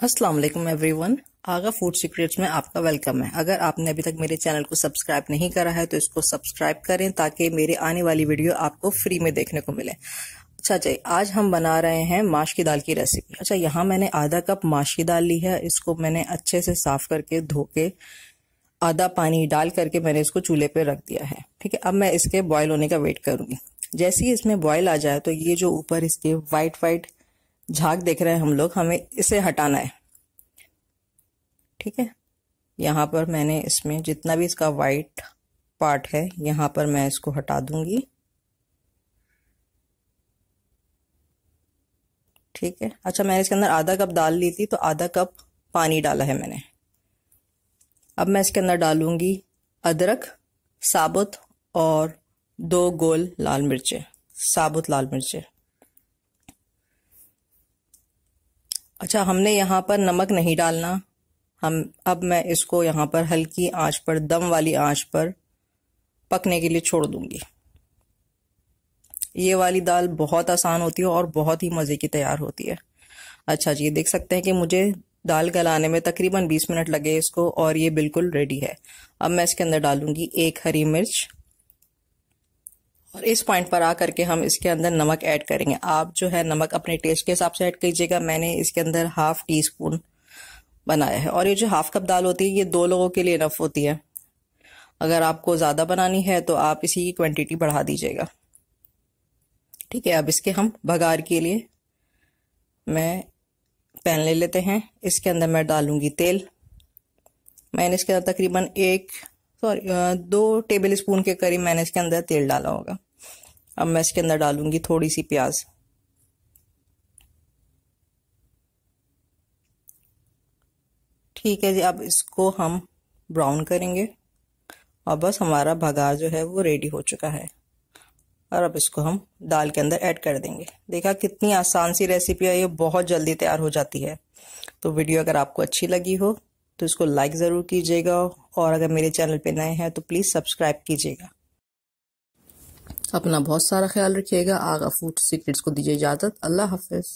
अस्सलाम वालेकुम एवरीवन। आगा food secrets में आपका वेलकम है। अगर आपने अभी तक मेरे चैनल को सब्सक्राइब नहीं करा है तो इसको सब्सक्राइब करें ताकि मेरी आने वाली वीडियो आपको फ्री में देखने को मिले। अच्छा जी, आज हम बना रहे हैं माश की दाल की रेसिपी। अच्छा, यहाँ मैंने आधा कप माश की दाल ली है। इसको मैंने अच्छे से साफ करके धो के आधा पानी डाल करके मैंने इसको चूल्हे पे रख दिया है। ठीक है, अब मैं इसके बॉयल होने का वेट करूंगी। जैसे ही इसमें बॉयल आ जाए तो ये जो ऊपर इसके वाइट वाइट झाग देख रहे हैं हम लोग, हमें इसे हटाना है। ठीक है, यहाँ पर मैंने इसमें जितना भी इसका वाइट पार्ट है यहाँ पर मैं इसको हटा दूंगी। ठीक है, अच्छा मैंने इसके अंदर आधा कप दाल ली थी तो आधा कप पानी डाला है मैंने। अब मैं इसके अंदर डालूंगी अदरक साबुत और 2 गोल लाल मिर्चें, साबुत लाल मिर्चें। अच्छा, हमने यहाँ पर नमक नहीं डालना। अब मैं इसको यहाँ पर हल्की आंच पर, दम वाली आंच पर पकने के लिए छोड़ दूंगी। ये वाली दाल बहुत आसान होती है और बहुत ही मज़े की तैयार होती है। अच्छा जी, देख सकते हैं कि मुझे दाल गलाने में तकरीबन 20 मिनट लगे इसको और ये बिल्कुल रेडी है। अब मैं इसके अंदर डालूंगी 1 हरी मिर्च और इस पॉइंट पर आकर के हम इसके अंदर नमक ऐड करेंगे। आप जो है नमक अपने टेस्ट के हिसाब से ऐड कीजिएगा। मैंने इसके अंदर ½ टीस्पून बनाया है और ये जो ½ कप दाल होती है ये 2 लोगों के लिए इनफ होती है। अगर आपको ज़्यादा बनानी है तो आप इसी की क्वांटिटी बढ़ा दीजिएगा। ठीक है, अब इसके हम बघार के लिए मैं पैन ले लेते हैं। इसके अंदर मैं डालूंगी तेल। मैंने इसके अंदर तकरीबन 2 टेबल स्पून के करीब मैंने इसके अंदर तेल डाला होगा। अब मैं इसके अंदर डालूंगी थोड़ी सी प्याज। ठीक है जी, अब इसको हम ब्राउन करेंगे और बस हमारा बघार जो है वो रेडी हो चुका है। और अब इसको हम दाल के अंदर ऐड कर देंगे। देखा कितनी आसान सी रेसिपी है, ये बहुत जल्दी तैयार हो जाती है। तो वीडियो अगर आपको अच्छी लगी हो तो इसको लाइक ज़रूर कीजिएगा और अगर मेरे चैनल पे नए हैं तो प्लीज़ सब्सक्राइब कीजिएगा। अपना बहुत सारा ख्याल रखिएगा। आगा फूड सीक्रेट्स को दीजिए इजाज़त। अल्लाह हाफिज़।